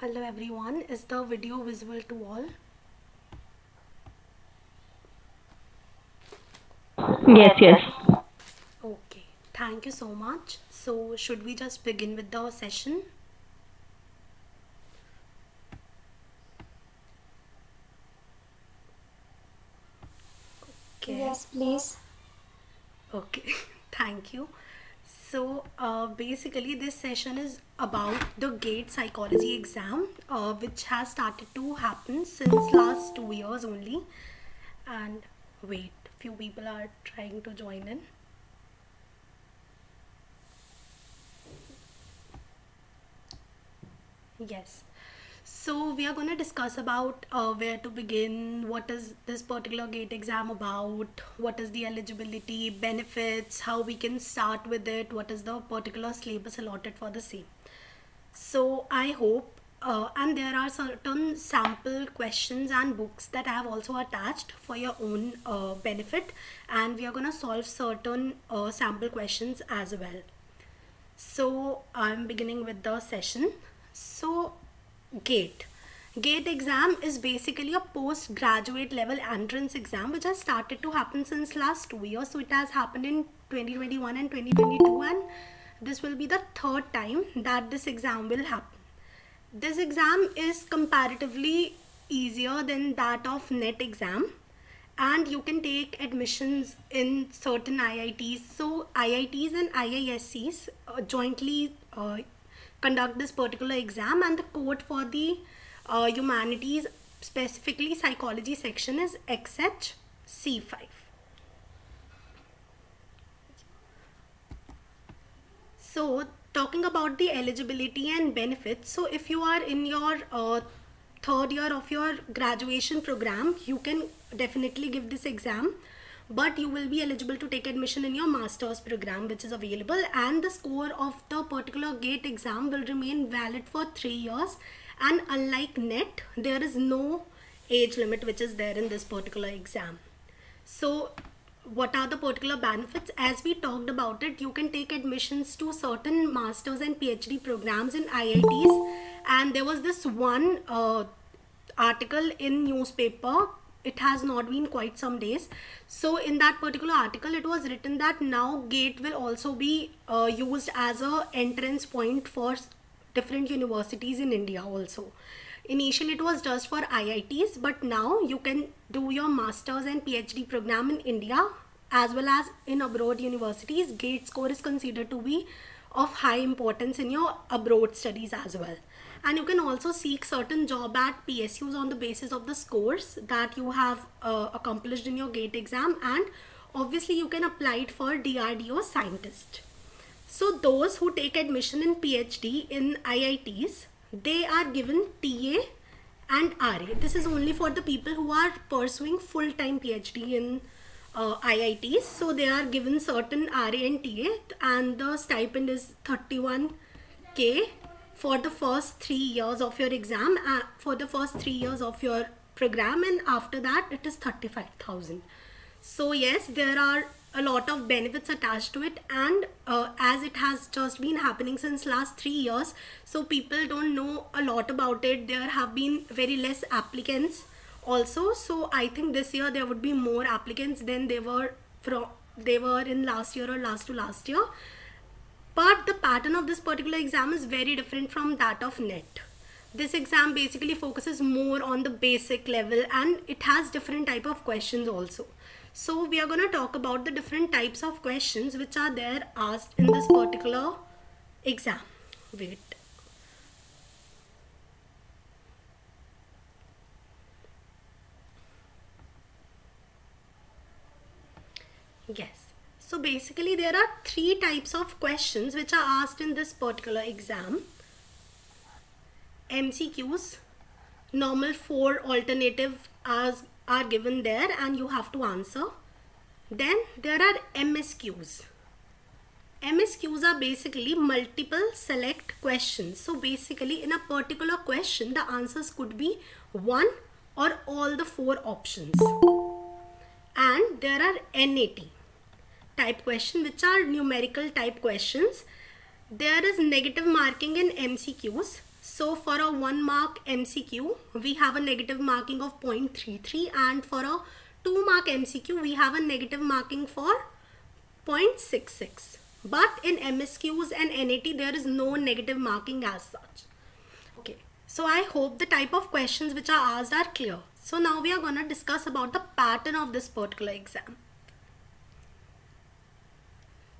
Hello everyone, is the video visible to all? Yes, yes. Okay, thank you so much. So, should we just begin with the session? Okay, Yes, please. okay, thank you. So, basically, this session is about the GATE psychology exam, which has started to happen since last 2 years only. And wait, few people are trying to join in. Yes. So we are going to discuss about where to begin, what is this particular GATE exam about, what is the eligibility, benefits, how we can start with it, what is the particular syllabus allotted for the same. So I hope, and there are certain sample questions and books that I have also attached for your own benefit, and we are going to solve certain sample questions as well. So I'm beginning with the session. So GATE. GATE exam is basically a postgraduate level entrance exam which has started to happen since last 2 years. So it has happened in 2021 and 2022, and this will be the third time that this exam will happen. This exam is comparatively easier than that of NET exam, and you can take admissions in certain IITs. So IITs and IISCs jointly conduct this particular exam, and the code for the humanities, specifically psychology section, is XHC5. So, talking about the eligibility and benefits, so if you are in your third year of your graduation program, you can definitely give this exam, but you will be eligible to take admission in your master's program, which is available, and the score of the particular GATE exam will remain valid for 3 years. And unlike NET, there is no age limit which is there in this particular exam. So, what are the particular benefits? As we talked about it, you can take admissions to certain masters and PhD programs in IITs. And there was this one article in newspaper. It has not been quite some days. So in that particular article, it was written that now GATE will also be used as a entrance point for different universities in India also. Initially, it was just for IITs, but now you can do your master's and PhD program in India as well as in abroad universities. GATE score is considered to be of high importance in your abroad studies as well. And you can also seek certain job at PSUs on the basis of the scores that you have accomplished in your GATE exam, and obviously you can apply it for DRDO scientist. So those who take admission in PhD in IITs, they are given TA and RA. This is only for the people who are pursuing full-time PhD in IITs. So they are given certain RA and TA, and the stipend is 31K for the first 3 years of your exam, for the first 3 years of your program, and after that it is 35,000. So yes, there are a lot of benefits attached to it, and as it has just been happening since last 3 years, so people don't know a lot about it. There have been very less applicants also, so I think this year there would be more applicants than they were in last year or last to last year. But the pattern of this particular exam is very different from that of NET. This exam basically focuses more on the basic level, and it has different type of questions also. So we are going to talk about the different types of questions which are there asked in this particular exam. Wait. Yes. So basically there are three types of questions which are asked in this particular exam. MCQs, normal four alternative are given there and you have to answer. Then there are MSQs. MSQs are basically multiple select questions. So basically in a particular question, the answers could be one or all the four options. And there are NAT type question, which are numerical type questions. There is negative marking in MCQs. So for a 1 mark MCQ, we have a negative marking of 0.33, and for a 2 mark MCQ, we have a negative marking for 0.66. But in MSQs and NAT, there is no negative marking as such. Okay, so I hope the type of questions which are asked are clear. So now we are going to discuss about the pattern of this particular exam.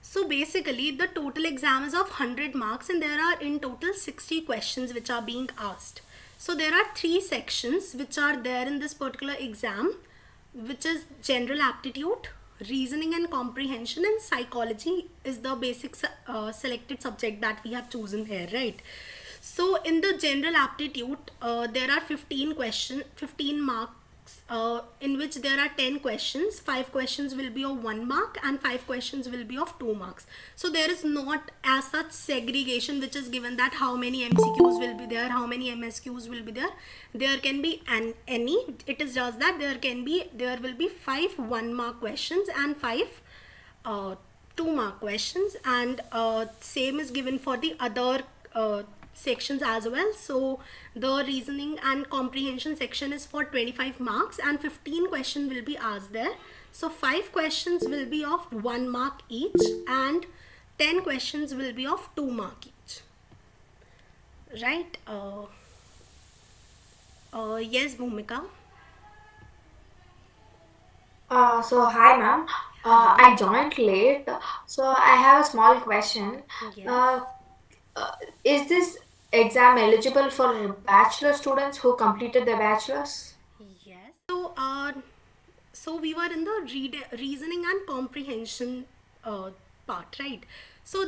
So basically the total exam is of 100 marks, and there are in total 60 questions which are being asked. So there are 3 sections which are there in this particular exam, which is general aptitude, reasoning and comprehension, and psychology is the basic selected subject that we have chosen here, right? So in the general aptitude, there are 15 marks, in which there are 10 questions. 5 questions will be of 1 mark and 5 questions will be of 2 marks. So there is not as such segregation which is given that how many MCQs will be there, how many MSQs will be there. There can be any. It is just that there will be 5 1 mark questions and 5 2 mark questions, and same is given for the other sections as well. So the reasoning and comprehension section is for 25 marks and 15 questions will be asked there. So 5 questions will be of 1 mark each and 10 questions will be of 2 mark each, right? Yes, Bhumika. So hi ma'am, Hi. I joined late, so I have a small question. Yes. Uh, uh, is this exam eligible for bachelor students who completed their bachelor's? Yes. So we were in the reasoning and comprehension part, right? So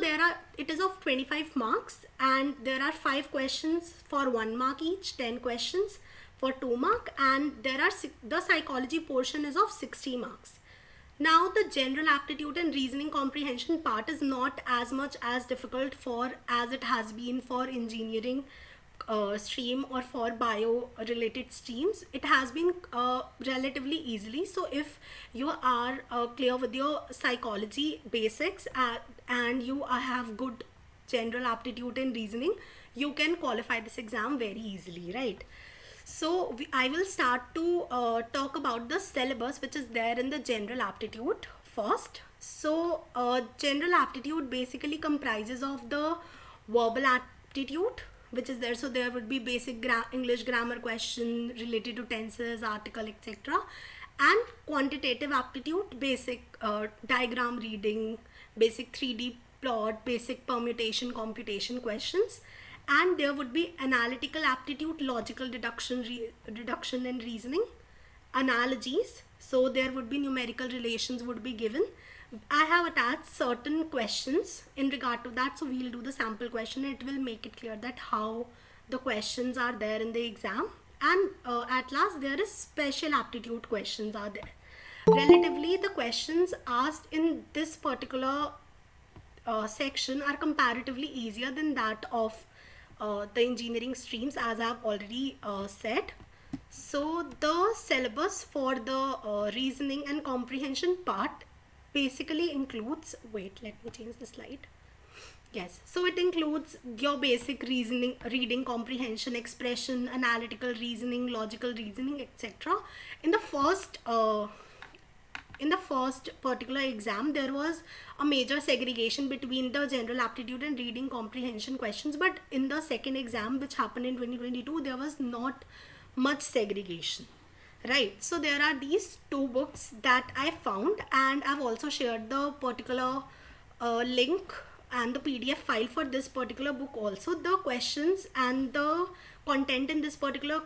it is of 25 marks, and there are 5 questions for 1 mark each, 10 questions for 2 mark, and the psychology portion is of 60 marks. Now the general aptitude and reasoning comprehension part is not as much as difficult for as it has been for engineering stream or for bio related streams. It has been relatively easily. So if you are clear with your psychology basics, and you have good general aptitude and reasoning, you can qualify this exam very easily, right? So I will start to talk about the syllabus which is there in the general aptitude first. So general aptitude basically comprises of the verbal aptitude which is there. So there would be basic English grammar question related to tenses, article, etc. And quantitative aptitude, basic diagram reading, basic 3D plot, basic permutation computation questions. And there would be analytical aptitude, logical deduction and reasoning, analogies. So there would be numerical relations would be given. I have attached certain questions in regard to that, so we'll do the sample question. It will make it clear that how the questions are there in the exam. And at last there is special aptitude questions are there. Relatively, the questions asked in this particular section are comparatively easier than that of the engineering streams, as I've already said. So the syllabus for the reasoning and comprehension part basically includes, wait, let me change the slide. Yes, so it includes your basic reasoning, reading comprehension, expression, analytical reasoning, logical reasoning, etc. In the first particular exam, there was a major segregation between the general aptitude and reading comprehension questions, but in the second exam which happened in 2022, there was not much segregation, right? So there are these 2 books that I found, and I've also shared the particular link and the PDF file for this particular book. Also the questions and the content in this particular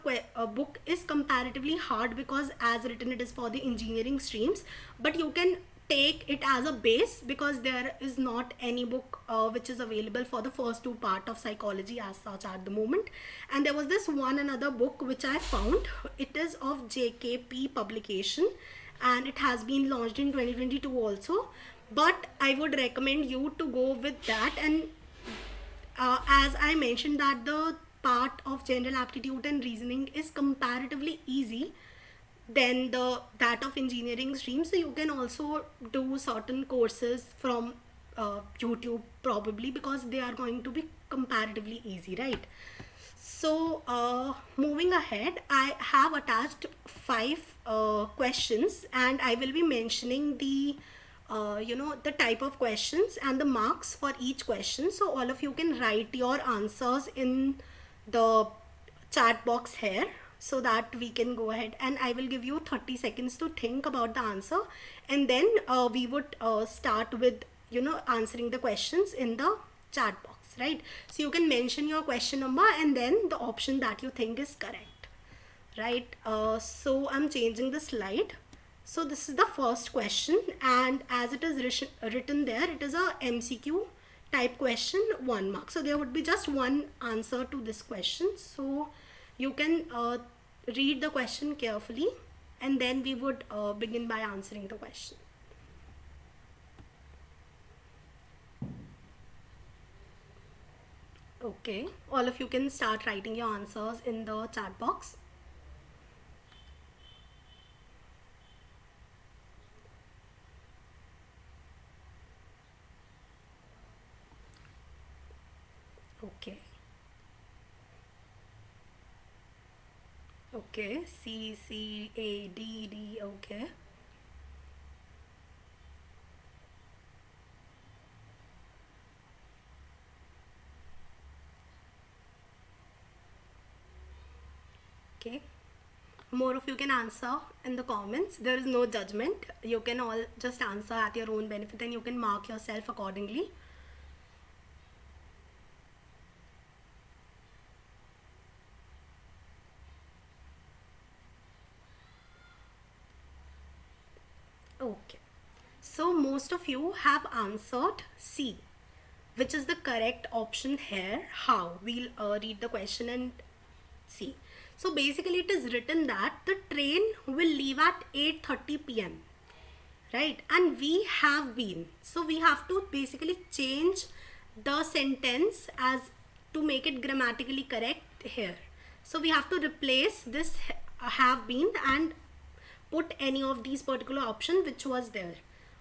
book is comparatively hard because as written it is for the engineering streams, but you can take it as a base because there is not any book which is available for the first 2 part of psychology as such at the moment. And there was this one another book which I found. It is of JKP publication and it has been launched in 2022 also, but I would recommend you to go with that. And as I mentioned that the part of general aptitude and reasoning is comparatively easy than the that of engineering stream, so you can also do certain courses from YouTube probably because they are going to be comparatively easy, right? So, moving ahead, I have attached five questions, and I will be mentioning the type of questions and the marks for each question. So all of you can write your answers in the chat box here, so that we can go ahead, and I will give you 30 seconds to think about the answer, and then we would start with answering the questions in the chat box, right? So you can mention your question number and then the option that you think is correct, right? So I'm changing the slide. So this is the first question, and as it is written there, it is a MCQ type question, 1 mark. So there would be just one answer to this question. So you can read the question carefully, and then we would begin by answering the question. Okay, all of you can start writing your answers in the chat box. Okay. Okay, C C A D D. Okay. Okay. More of you can answer in the comments. There is no judgment. You can all just answer at your own benefit, and you can mark yourself accordingly. Okay. So most of you have answered C, which is the correct option here. How? We'll read the question and see. So basically it is written that the train will leave at 8:30 p.m., right? And we have been. So we have to basically change the sentence as to make it grammatically correct here. So we have to replace this have been and put any of these particular option which was there.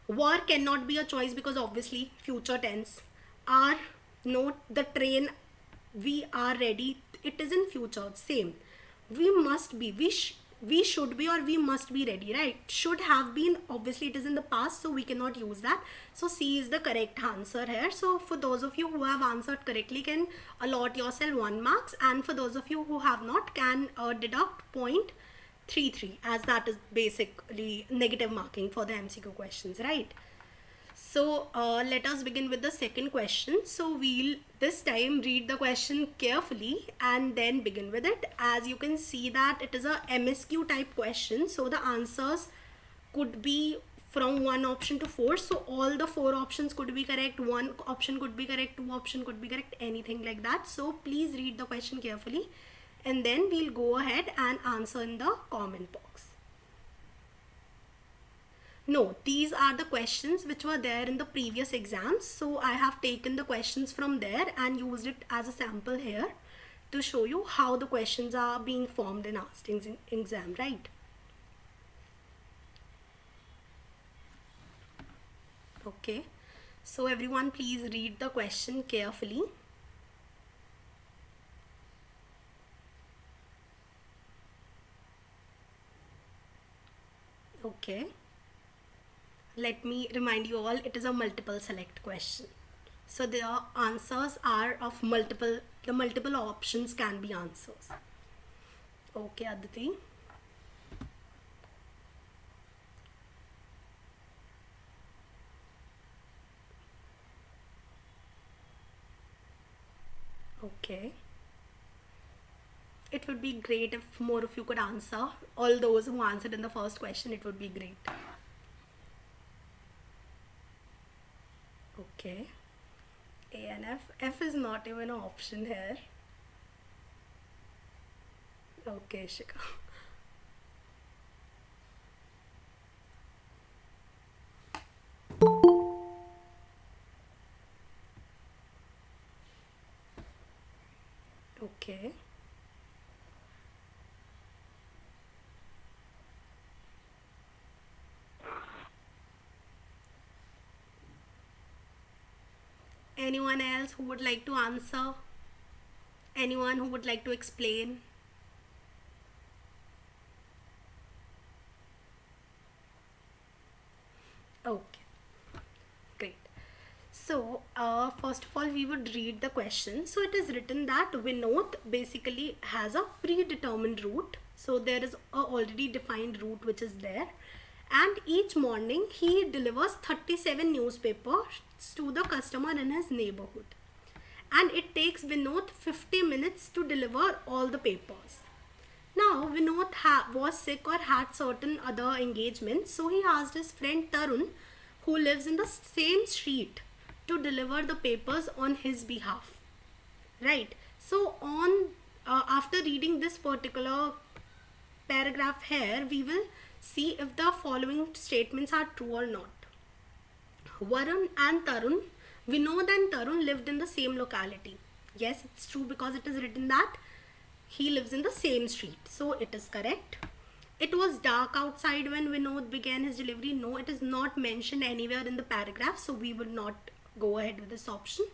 Were cannot be a choice because obviously future tense. Are, no, the train, we are ready, it is in future, same. We must be, we should be, or we must be ready, right? Should have been, obviously it is in the past, so we cannot use that. So C is the correct answer here. So for those of you who have answered correctly, can allot yourself 1 marks, and for those of you who have not, can deduct 0.33, as that is basically negative marking for the MCQ questions, right? So let us begin with the second question. So we'll this time read the question carefully and then begin with it. As you can see that it is a MSQ type question. So the answers could be from one option to four. So all the four options could be correct. One option could be correct. Two option could be correct. Anything like that. So please read the question carefully, and then we'll go ahead and answer in the comment box. No, these are the questions which were there in the previous exams. So I have taken the questions from there and used it as a sample here to show you how the questions are being formed and asked in exam, right? Okay. So everyone please read the question carefully. Okay. Let me remind you all, it is a multiple select question. So the answers are of the multiple options can be answers. Okay, Aditi. Okay. It would be great if more of you could answer. All those who answered in the first question, it would be great. Okay. A and F. F is not even an option here. Okay, Shika. Okay. Anyone else who would like to answer? Anyone who would like to explain? Okay, great. So, first of all, we would read the question. So, it is written that Vinod basically has a predetermined route. So, there is a already defined route which is there. And each morning, he delivers 37 newspapers to the customer in his neighborhood. And it takes Vinod 50 minutes to deliver all the papers. Now, Vinod was sick or had certain other engagements, so he asked his friend Tarun, who lives in the same street, to deliver the papers on his behalf. Right. So, on after reading this particular paragraph here, we will see if the following statements are true or not. Varun and Tarun, Vinod and Tarun lived in the same locality. Yes, it's true because it is written that he lives in the same street. So it is correct. It was dark outside when Vinod began his delivery. No, it is not mentioned anywhere in the paragraph, so we will not go ahead with this option.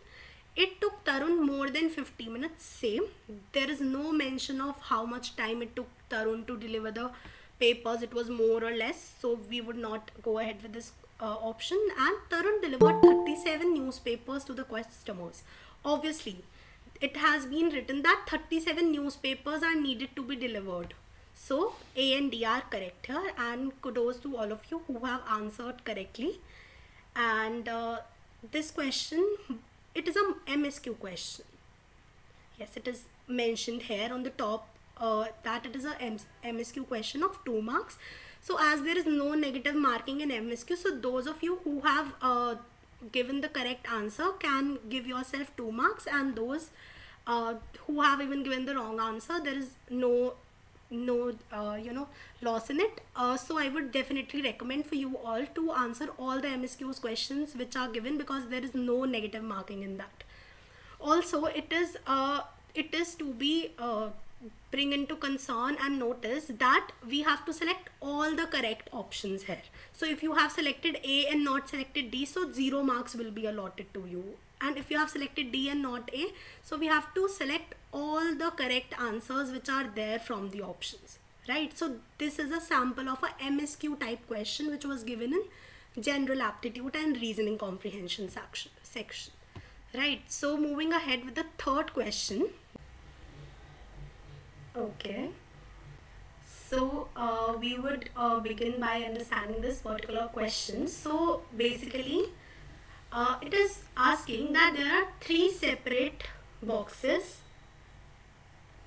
It took Tarun more than 50 minutes. Same. There is no mention of how much time it took Tarun to deliver the papers. It was more or less, so we would not go ahead with this option. And Tarun delivered 37 newspapers to the customers. Obviously, it has been written that 37 newspapers are needed to be delivered. So A and D are correct here, and kudos to all of you who have answered correctly. And this question, it is a MSQ question. Yes, it is mentioned here on the top that it is a MSQ question of 2 marks. So as there is no negative marking in MSQ, so those of you who have given the correct answer can give yourself 2 marks, and those who have even given the wrong answer, there is no loss in it. So I would definitely recommend for you all to answer all the MSQs questions which are given, because there is no negative marking in that. Also, it is to be bring into concern and notice that we have to select all the correct options here. So if you have selected A and not selected D, so 0 marks will be allotted to you. And if you have selected D and not A, so we have to select all the correct answers which are there from the options, right? So this is a sample of a MSQ type question which was given in general aptitude and reasoning comprehension section. Right, so moving ahead with the third question. Okay, so we would begin by understanding this particular question. So basically, it is asking that there are 3 separate boxes,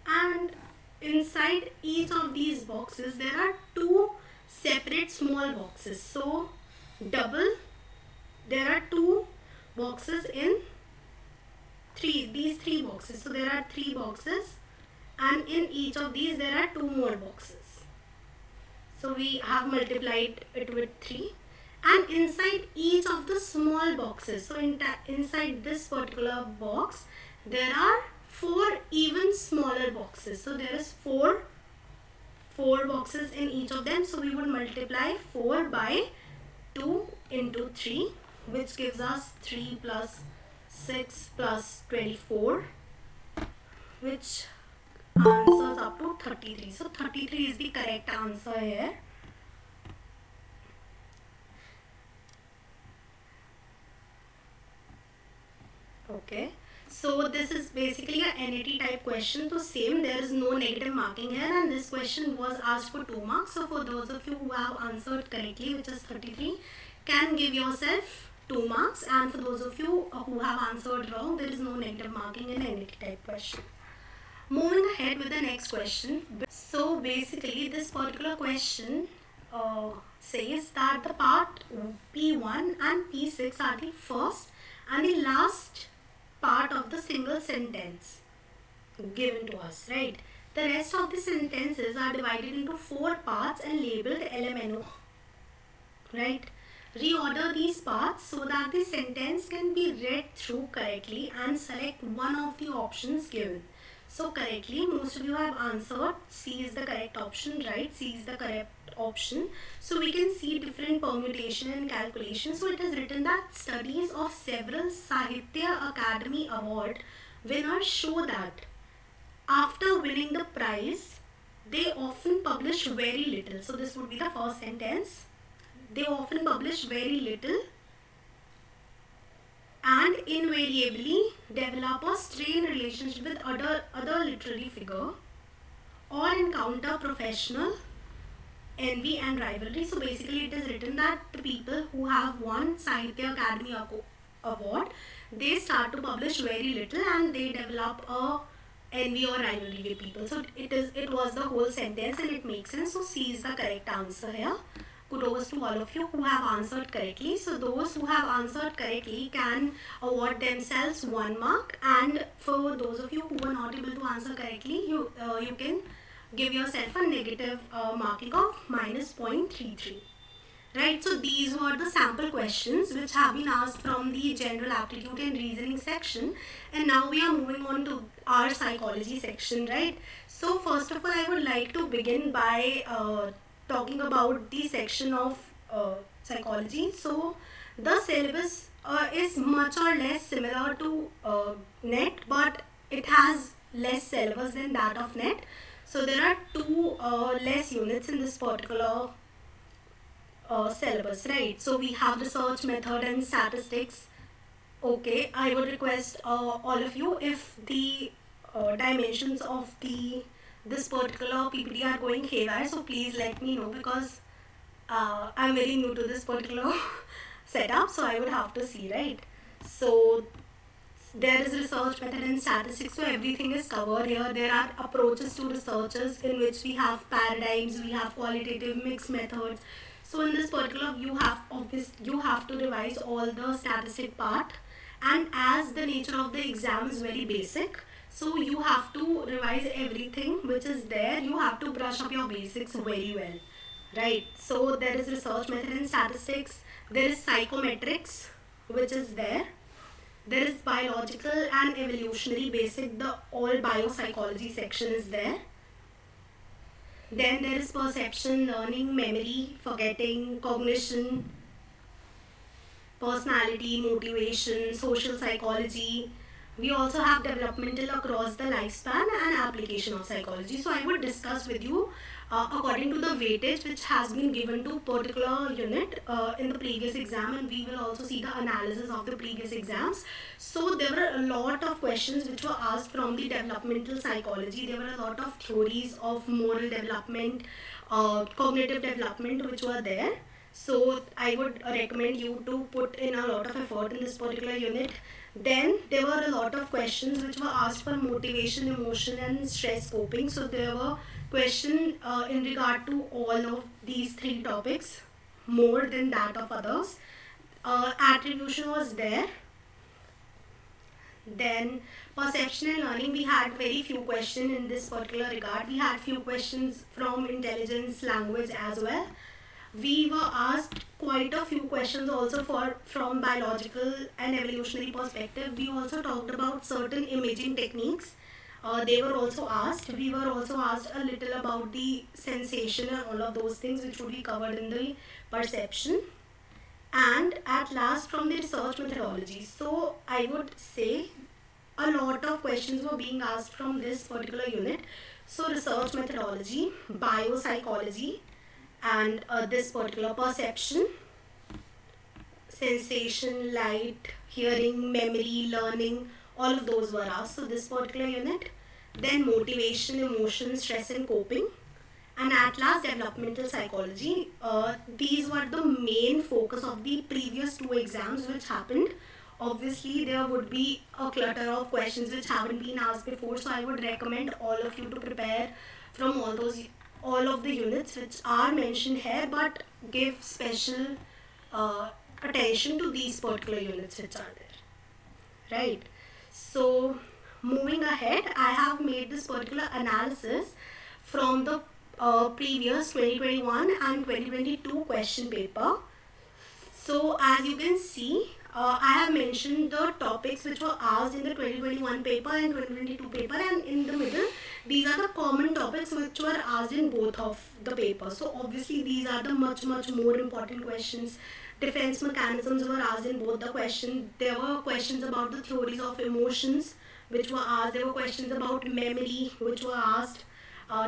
and inside each of these boxes there are 2 separate small boxes. So double, there are 2 boxes in these 3 boxes. So there are 3 boxes, and in each of these there are 2 more boxes. So we have multiplied it with 3, and inside each of the small boxes, so inside this particular box there are 4 even smaller boxes. So there is 4 boxes in each of them. So we would multiply 4 by 2 into 3, which gives us 3 plus 6 plus 24, which answers up to 33. So 33 is the correct answer here. Okay, so this is basically a NAT type question. So same, there is no negative marking here, and this question was asked for 2 marks. So for those of you who have answered correctly, which is 33, can give yourself 2 marks, and for those of you who have answered wrong, there is no negative marking in NAT type question. Moving ahead with the next question. So basically this particular question says that the part P1 and P6 are the first and the last part of the single sentence given to us, right? The rest of the sentences are divided into 4 parts and labeled LMNO, right? Reorder these parts so that the sentence can be read through correctly and select one of the options given. So correctly, most of you have answered C is the correct option, right? C is the correct option. So we can see different permutation and calculation. So it is written that studies of several Sahitya Academy Award winners show that after winning the prize, they often publish very little. So this would be the first sentence. They often publish very little and invariably develop a strained relationship with other literary figure or encounter professional envy and rivalry. So basically it is written that the people who have won Sahitya Academy Award, they start to publish very little and they develop a envy or rivalry with people. So it was the whole sentence and it makes sense. So C is the correct answer here. Kudos to all of you who have answered correctly. So those who have answered correctly can award themselves 1 mark, and for those of you who were not able to answer correctly, you can give yourself a negative marking of minus 0.33. Right, so these were the sample questions which have been asked from the general aptitude and reasoning section, and now we are moving on to our psychology section, right? So first of all, I would like to begin by talking about the section of psychology. So the syllabus is much or less similar to NET, but it has less syllabus than that of NET. So there are two less units in this particular syllabus, right? So we have research method and statistics. Okay, I would request all of you, if the dimensions of this particular PPT are going haywire, so please let me know, because I'm very new to this particular setup, so I would have to see, right? So there is research method and statistics, so everything is covered here. There are approaches to researches in which we have paradigms, we have qualitative mixed methods. So in this particular, you have to revise all the statistic part, and as the nature of the exam is very basic, so you have to revise everything which is there. You have to brush up your basics very well, right? So there is research method and statistics, there is psychometrics which is there. There is biological and evolutionary basic, the all biopsychology section is there. Then there is perception, learning, memory, forgetting, cognition, personality, motivation, social psychology. We also have developmental across the lifespan and application of psychology. So I would discuss with you according to the weightage which has been given to particular unit in the previous exam, and we will also see the analysis of the previous exams. So there were a lot of questions which were asked from the developmental psychology. There were a lot of theories of moral development, cognitive development which were there. So I would recommend you to put in a lot of effort in this particular unit. Then there were a lot of questions which were asked for motivation, emotion and stress coping. So there were questions in regard to all of these three topics more than that of others. Attribution was there. Then perception and learning, we had very few questions in this particular regard. We had few questions from intelligence, language as well. We were asked quite a few questions also from biological and evolutionary perspective. We also talked about certain imaging techniques. They were also asked. We were also asked a little about the sensation and all of those things which would be covered in the perception. And at last, from the research methodology. So I would say a lot of questions were being asked from this particular unit. So research methodology, biopsychology, and this particular perception, sensation, light, hearing, memory, learning, all of those were asked. So this particular unit. Then motivation, emotion, stress and coping, and at last developmental psychology. These were the main focus of the previous two exams which happened. Obviously there would be a clutter of questions which haven't been asked before, so I would recommend all of you to prepare from all of the units which are mentioned here, but give special attention to these particular units which are there, right? So moving ahead, I have made this particular analysis from the previous 2021 and 2022 question paper. So as you can see, I have mentioned the topics which were asked in the 2021 paper and 2022 paper, and in the middle these are the common topics which were asked in both of the papers. So obviously these are the much more important questions. Defense mechanisms were asked in both the questions. There were questions about the theories of emotions, which were asked. There were questions about memory, which were asked.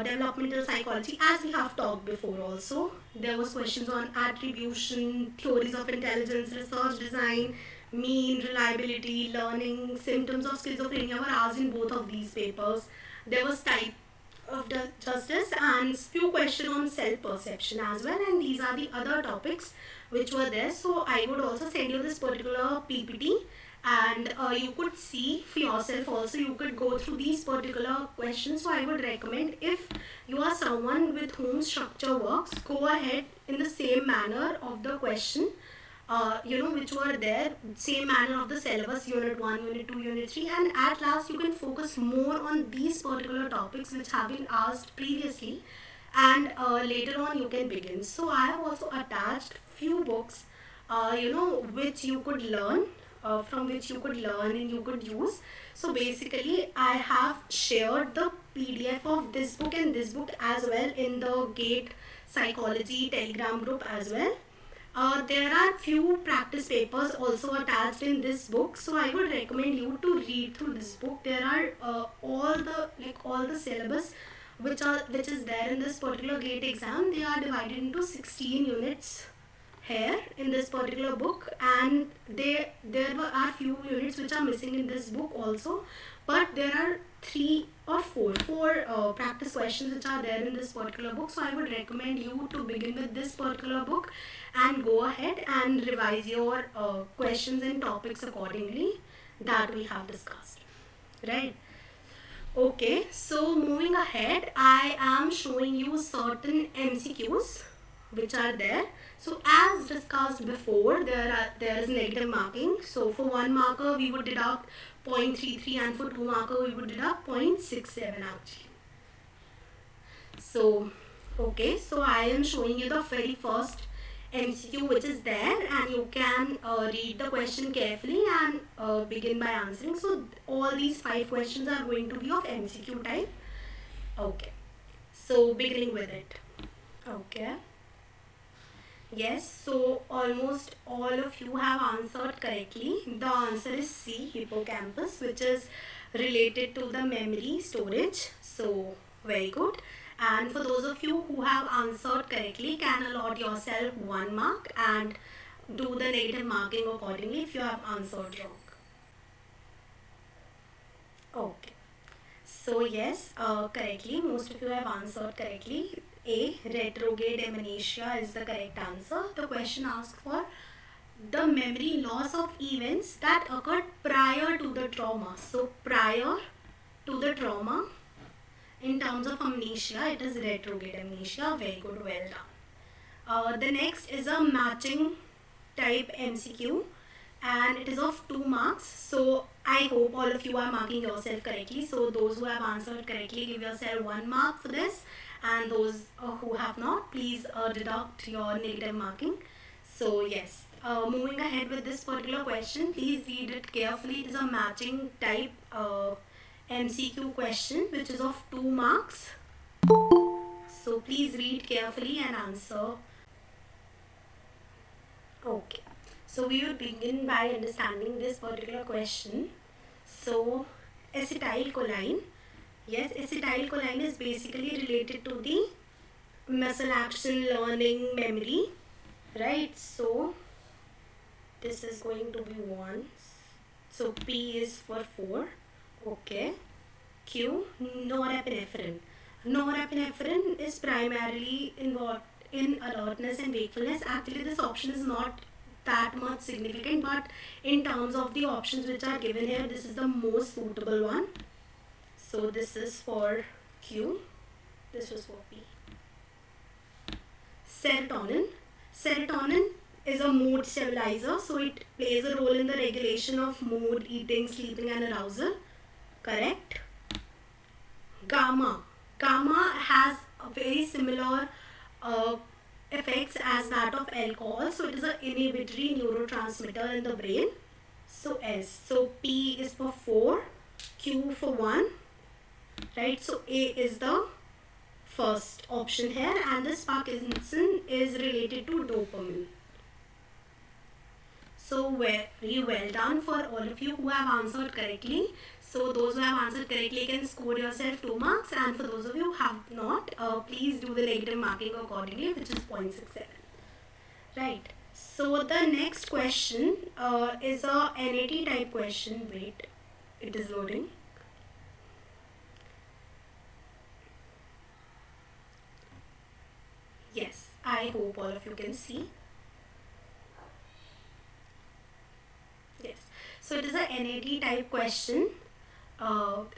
Developmental psychology, as we have talked before also. There was questions on attribution, theories of intelligence, research design, mean, reliability, learning, symptoms of schizophrenia were asked in both of these papers. There was type of the justice and few questions on self-perception as well, and these are the other topics which were there. So I would also send you this particular PPT, and you could see for yourself also. You could go through these particular questions. So I would recommend, if you are someone with whom structure works, go ahead in the same manner of the question, which were there, same manner of the syllabus, unit 1, unit 2, unit 3, and at last you can focus more on these particular topics which have been asked previously, and later on you can begin. So I have also attached few books, which you could learn, from which you could learn and you could use. So basically I have shared the PDF of this book and this book as well in the GATE Psychology Telegram group as well. There are few practice papers also attached in this book, so I would recommend you to read through this book. There are all the syllabus which is there in this particular GATE exam. They are divided into 16 units here in this particular book, and are few units which are missing in this book also, but there are four practice questions which are there in this particular book. So I would recommend you to begin with this particular book and go ahead and revise your questions and topics accordingly that we have discussed, right? Okay, so moving ahead, I am showing you certain MCQs which are there. So as discussed before, there is negative marking. So for 1 marker we would deduct 0.33, and for 2 marker we would deduct 0.67 actually. So okay, so I am showing you the very first MCQ which is there, and you can read the question carefully and begin by answering. So all these 5 questions are going to be of MCQ type. Okay, so beginning with it. Okay. Yes, so almost all of you have answered correctly. The answer is C, hippocampus, which is related to the memory storage. So very good. And for those of you who have answered correctly, can allot yourself 1 mark and do the negative marking accordingly if you have answered wrong. Okay. So yes, correctly, most of you have answered correctly. A, retrograde amnesia is the correct answer. The question asks for the memory loss of events that occurred prior to the trauma. So prior to the trauma, in terms of amnesia, it is retrograde amnesia. Very good, well done. The next is a matching type MCQ, and it is of 2 marks. So I hope all of you are marking yourself correctly. So those who have answered correctly, give yourself 1 mark for this, and those who have not, please deduct your negative marking. So yes, moving ahead with this particular question, please read it carefully. It is a matching type MCQ question which is of 2 marks. So please read carefully and answer. Okay, so we will begin by understanding this particular question. So acetylcholine. Yes, acetylcholine is basically related to the muscle action, learning, memory, right? So this is going to be 1. So P is for 4. Okay. Q, norepinephrine. Norepinephrine is primarily involved in alertness and wakefulness. Actually, this option is not that much significant, but in terms of the options which are given here, this is the most suitable one. So this is for Q, this was for P. Serotonin. Serotonin is a mood stabilizer, so it plays a role in the regulation of mood, eating, sleeping and arousal. Correct. Gamma. Gamma has a very similar effects as that of alcohol, so it is an inhibitory neurotransmitter in the brain. So S. So P is for 4, Q for 1. Right, so A is the first option here, and this Parkinson is related to dopamine. So very well done for all of you who have answered correctly. So those who have answered correctly can score yourself 2 marks, and for those of you who have not, please do the negative marking accordingly, which is 0.67. Right. So the next question is a NAT type question. Wait, it is loading. Yes, I hope all of you can see. Yes. So it is a NAT type question.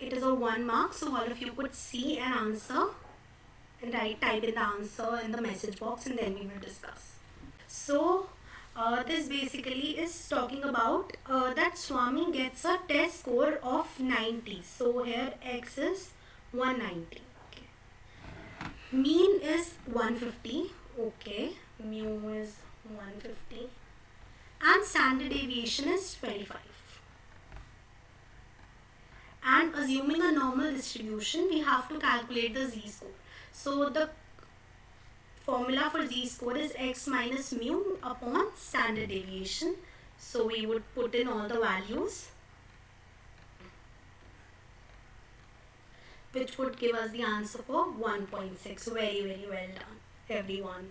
It is a 1 mark, so all of you could see an answer and type in the answer in the message box, and then we will discuss. So this basically is talking about that Swami gets a test score of 90. So here X is 190. Okay. Mean is 150. Okay. Mu is 150. And standard deviation is 25. And assuming a normal distribution, we have to calculate the z-score. So the formula for z-score is x minus mu upon standard deviation. So we would put in all the values, which would give us the answer for 1.6. Very well done, everyone.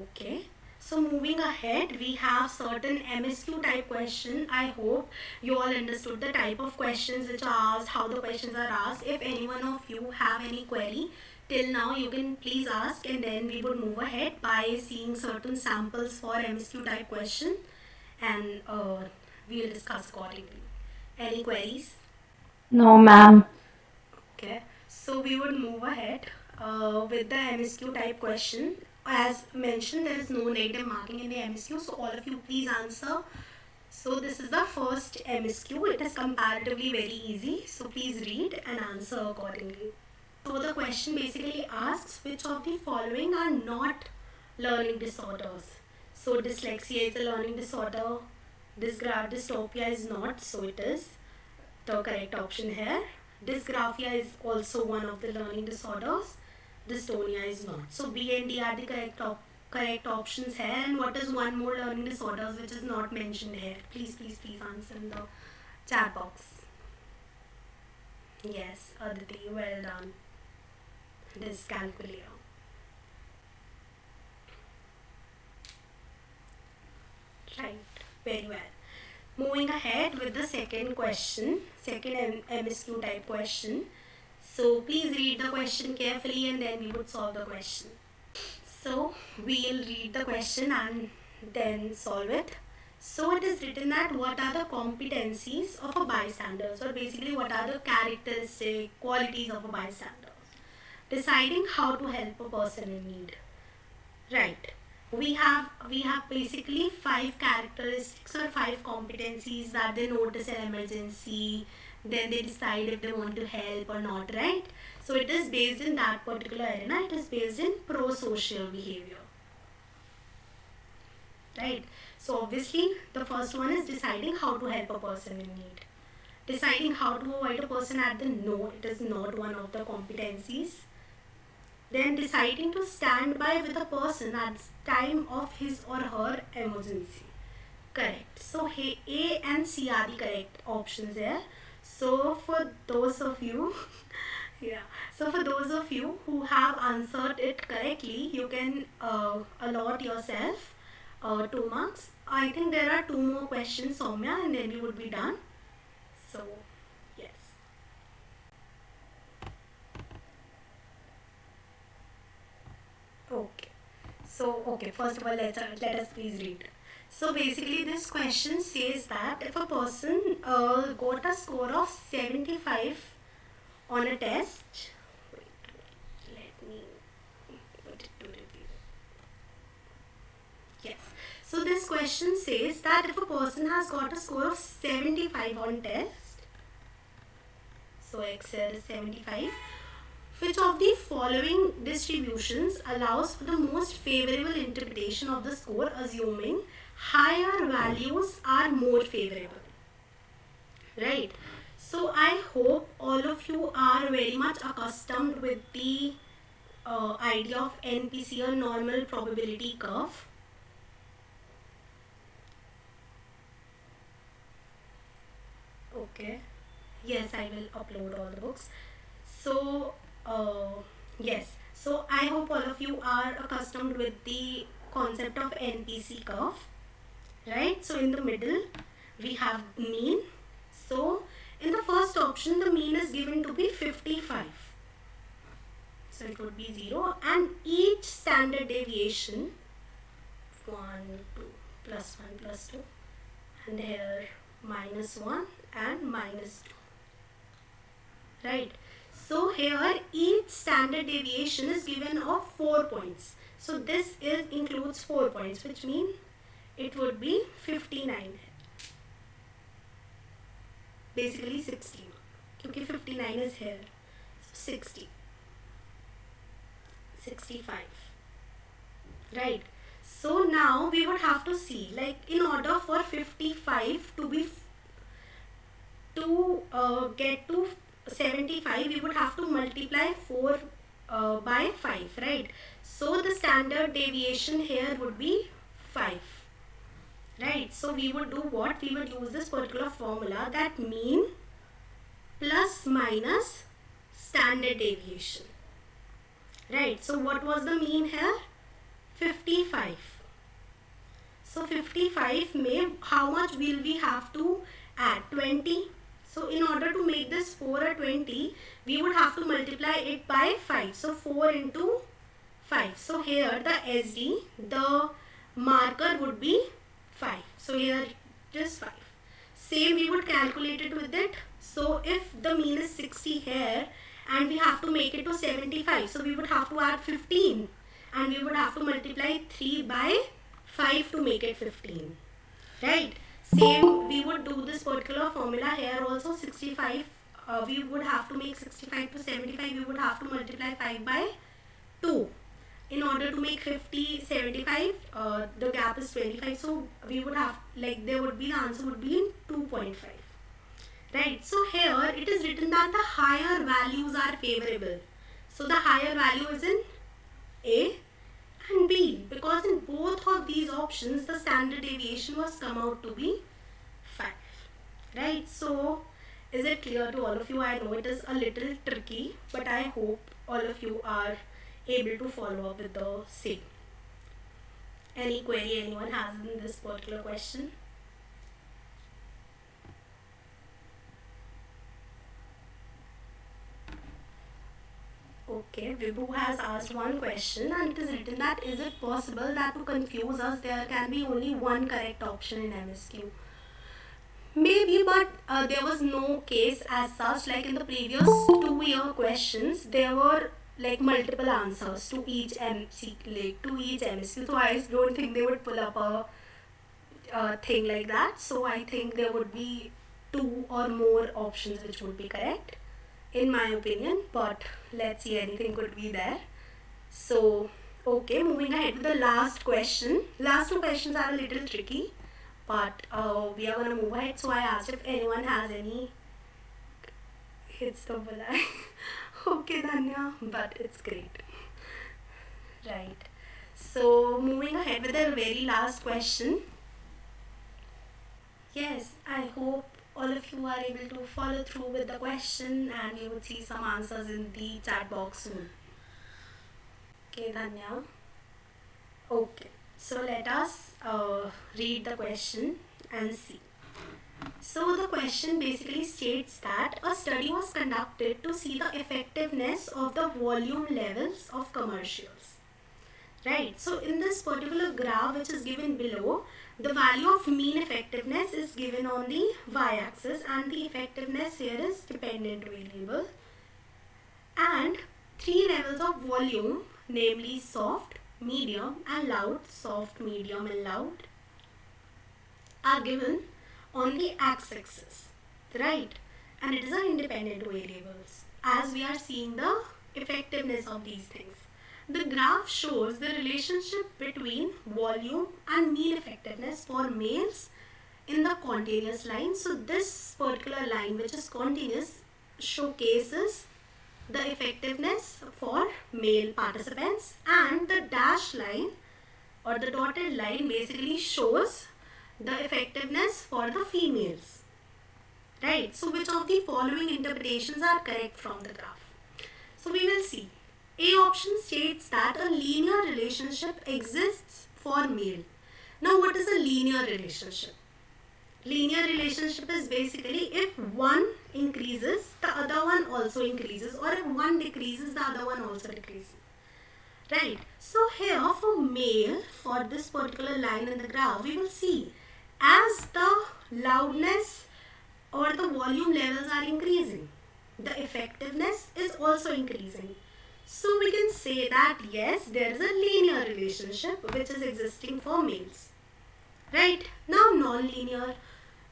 Okay. So moving ahead, we have certain MSQ type question. I hope you all understood the type of questions which are asked, how the questions are asked. If any one of you have any query till now, you can please ask, and then we would move ahead by seeing certain samples for MSQ type question, and we will discuss accordingly. Any queries? No, ma'am. Okay, so we would move ahead with the MSQ type question. As mentioned, there is no negative marking in the MSQ, so all of you please answer. So this is the first MSQ. It is comparatively very easy, so please read and answer accordingly. So the question basically asks which of the following are not learning disorders. So dyslexia is a learning disorder, dystopia is not, so it is the correct option here. Dysgraphia is also one of the learning disorders. Dystonia is not. So B and D are the correct options here. And what is one more learning disorders which is not mentioned here? Please answer in the chat box. Yes, Aditi, well done. Dyscalculia. Right, very well. Moving ahead with the second question, second MSQ type question. So please read the question carefully, and then we would solve the question. So we'll read the question and then solve it. So it is written that what are the competencies of a bystander, or basically what are the characteristic qualities of a bystander? Deciding how to help a person in need. Right. We have basically 5 characteristics or 5 competencies that they notice an emergency, then they decide if they want to help or not, right? So it is based in that particular arena. It is based in pro-social behavior, right? So obviously the first one is deciding how to help a person in need. Deciding how to avoid a person at the no, it is not one of the competencies. Then deciding to stand by with a person at the time of his or her emergency. Correct. So A and C are the correct options there. So for those of you, yeah. So for those of you who have answered it correctly, you can allot yourself 2 marks. I think there are 2 more questions, Soumya, and then we would be done. So yes. Okay. So okay. First of all, let us please read. So basically, this question says that if a person got a score of 75 on a test, let me put it to review. Yes. So this question says that if a person has got a score of 75 on test, so Excel is 75, which of the following distributions allows for the most favorable interpretation of the score, assuming higher values are more favorable? Right. So I hope all of you are very much accustomed with the idea of NPC or normal probability curve. Okay. Yes, I will upload all the books. So, yes. So, I hope all of you are accustomed with the concept of NPC curve, right? So, in the middle, we have mean. So, in the first option, the mean is given to be 55. So, it would be 0, and each standard deviation 1, 2, plus 1, plus 2, and here minus 1 and minus 2, right? So here each standard deviation is given of 4 points. So this is includes 4 points, which means it would be 59. Basically 60. Because 59 is here. So 60. 65. Right. So now we would have to see, like, in order for 55 to be get to 75, we would have to multiply 4 by 5, right? So the standard deviation here would be 5, right? So we would do what? We would use this particular formula, that mean plus minus standard deviation, right? So what was the mean here? 55. So 55 may, how much will we have to add? 20. So in order to make this 4 a 20, we would have to multiply it by 5. So 4 into 5. So here the SD, the marker would be 5. So here just 5. Same we would calculate it with it. So if the mean is 60 here and we have to make it to 75, so we would have to add 15 and we would have to multiply 3 by 5 to make it 15, right? Same we would do this particular formula here also. 65, we would have to make 65 to 75, we would have to multiply 5 by 2 in order to make 50 75. The gap is 25, so we would have, like, there would be, the answer would be in 2.5, right? So here it is written that the higher values are favorable, so the higher value is in A and B, because in both of these options the standard deviation was come out to be 5, right? So is it clear to all of you? I know it is a little tricky, but I hope all of you are able to follow up with the same. Any query anyone has in this particular question? Okay, Vibhu has asked one question and it is written that, is it possible that to confuse us there can be only one correct option in MSQ? Maybe, but there was no case as such. Like in the previous 2-year questions, there were like multiple answers to each MSQ. So I don't think they would pull up a thing like that. So I think there would be 2 or more options which would be correct, in my opinion. But let's see, anything could be there. So okay, moving ahead with the last question. Last 2 questions are a little tricky, but we are gonna move ahead. So I asked if anyone has any. It's the bulai. Okay, Dhanya, but it's great. Right. So moving ahead with the very last question. Yes, I hope all of you are able to follow through with the question and you would see some answers in the chat box soon. Okay, Dhanya. Okay, so let us read the question and see. So the question basically states that a study was conducted to see the effectiveness of the volume levels of commercials. Right, so in this particular graph which is given below, the value of mean effectiveness is given on the y-axis and the effectiveness here is dependent variable, and 3 levels of volume, namely soft, medium and loud, soft, medium and loud, are given on the x-axis, right? And it is an independent variables as we are seeing the effectiveness of these things. The graph shows the relationship between volume and mean effectiveness for males in the continuous line. So this particular line which is continuous showcases the effectiveness for male participants, and the dash line or the dotted line basically shows the effectiveness for the females, right? So which of the following interpretations are correct from the graph? So we will see. A option states that a linear relationship exists for male. Now what is a linear relationship? Linear relationship is basically if one increases, the other one also increases, or if one decreases, the other one also decreases. Right. So here for male, for this particular line in the graph, we will see as the loudness or the volume levels are increasing, the effectiveness is also increasing. So we can say that yes, there is a linear relationship which is existing for males. Right. Now non-linear.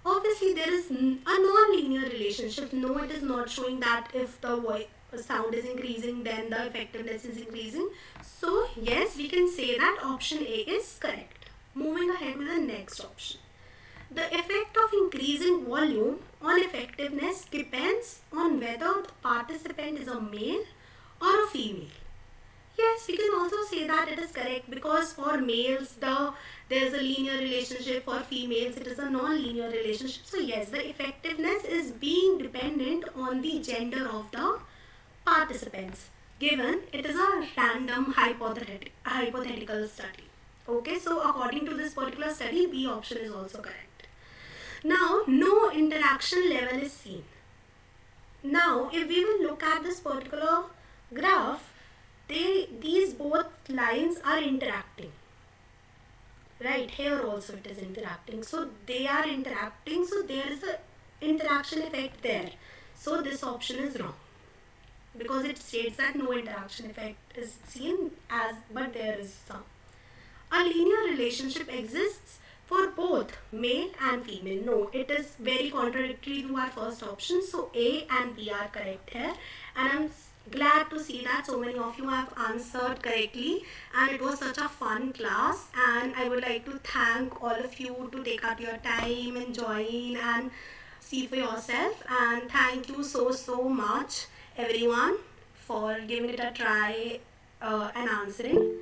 Obviously there is a non-linear relationship. No, it is not showing that if the sound is increasing then the effectiveness is increasing. So yes, we can say that option A is correct. Moving ahead with the next option. The effect of increasing volume on effectiveness depends on whether the participant is a male or a female. Yes, we can also say that it is correct because for males there is a linear relationship, for females it is a non-linear relationship. So yes, the effectiveness is being dependent on the gender of the participants, given it is a random hypothetical study. Okay, so according to this particular study, B option is also correct. Now, no interaction level is seen. Now, if we will look at this particular graph, these both lines are interacting. Right, here also it is interacting. So they are interacting, so there is a interaction effect there. So this option is wrong because it states that no interaction effect is seen as, but there is some. A linear relationship exists for both male and female. No, it is very contradictory to our first option. So A and B are correct here. And I'm glad to see that so many of you have answered correctly. And it was such a fun class. And I would like to thank all of you to take out your time and join and see for yourself. And thank you so much, everyone, for giving it a try and answering.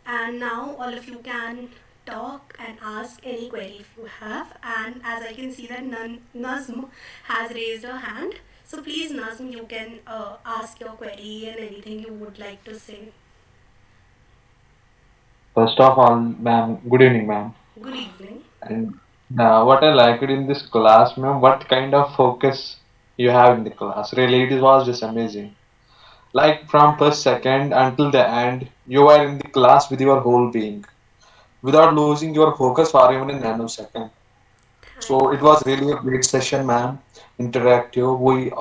And now all of you can talk and ask any query if you have. And as I can see that Nazm has raised her hand. So please Nazm, you can ask your query and anything you would like to say. First of all, ma'am, good evening, ma'am. Good evening. And what I liked in this class, ma'am, what kind of focus you have in the class. Really, it was just amazing. Like from first second until the end, you were in the class with your whole being, without losing your focus for even a nanosecond. So it Thank you. was really a great session, ma'am. Interactive. We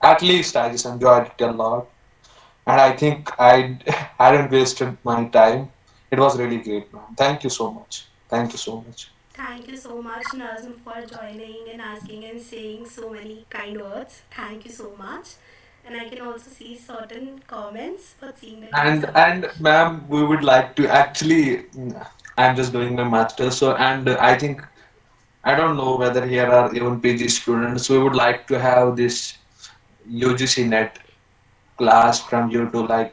at least I just enjoyed it a lot, and I think I hadn't wasted my time. It was really great, ma'am. Thank you so much. Thank you so much. Thank you so much, Nazm, for joining and asking and saying so many kind words. Thank you so much. And I can also see certain comments for seeing the given sample And question. ma'am, we would like to actually. I'm just doing my master, so I think I don't know whether here are even PG students. We would like to have this UGC net class from you to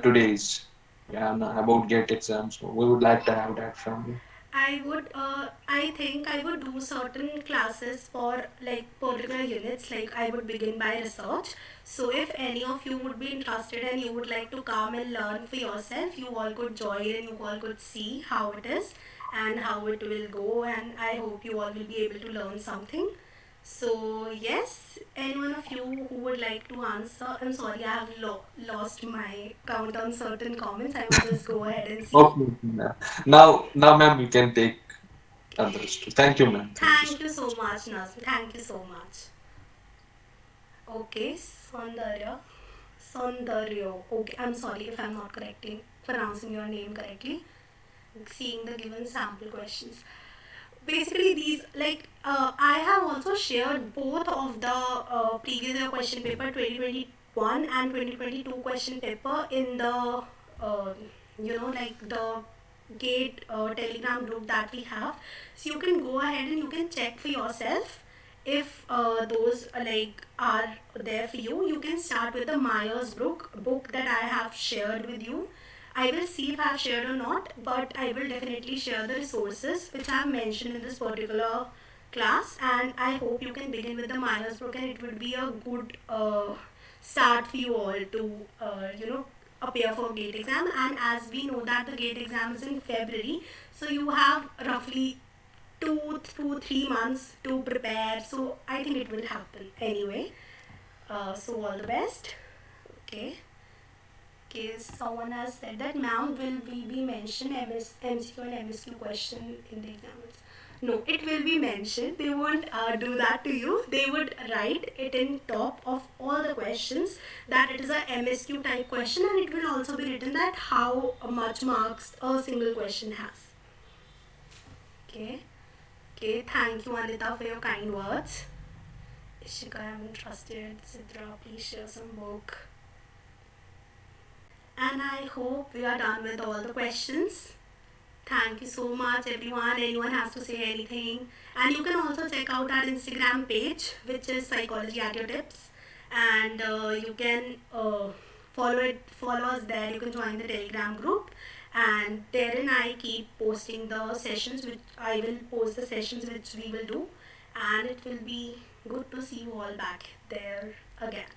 today's about GATE exams. So we would like to have that from you. I think I would do certain classes for like particular units. Like I would begin by research. So if any of you would be interested and you would like to come and learn for yourself, you all could join and you all could see how it is and how it will go. And I hope you all will be able to learn something. So yes, any one of you who would like to answer? I'm sorry, I have lost my count on certain comments. I will just go ahead and see. Okay. Now, ma'am, you can take others too. Thank you, ma'am. Thank you so Thank you so much. much, Nazmi. Thank you so much. Okay, Saundarya. Saundaryo. Okay, I'm sorry if I'm not correcting pronouncing your name correctly. Seeing the given sample questions. Basically, these like I have also shared both of the previous year question paper 2021 and 2022 question paper in the uh, like the gate telegram group that we have, so you can go ahead and you can check for yourself if those are there for you. You can start with the Myers-Briggs book that I have shared with you. I will see if I have shared or not, but I will definitely share the resources which I have mentioned in this particular class, and I hope you can begin with the Myers-Briggs, and it would be a good start for you all to appear for gate exam. And as we know that the gate exam is in February, so you have roughly 2 to 3 months to prepare. So I think it will happen anyway. So all the best. Okay. Okay, someone has said that, ma'am, will we be mentioned MCQ and MSQ question in the exams? No, it will be mentioned. They won't do that to you. They would write it in top of all the questions that it is a MSQ type question, and it will also be written that how much marks a single question has. Okay. Okay, thank you, Anita, for your kind words. Ishika, I'm interested. Sidra, please share some book. And I hope we are done with all the questions. Thank you so much, everyone. Anyone has to say anything? And you can also check out our Instagram page, which is Psychology at Your Tips, and you can follow us there. You can join the Telegram group, and therein I keep posting the sessions, which I will post the sessions which we will do, and it will be good to see you all back there again.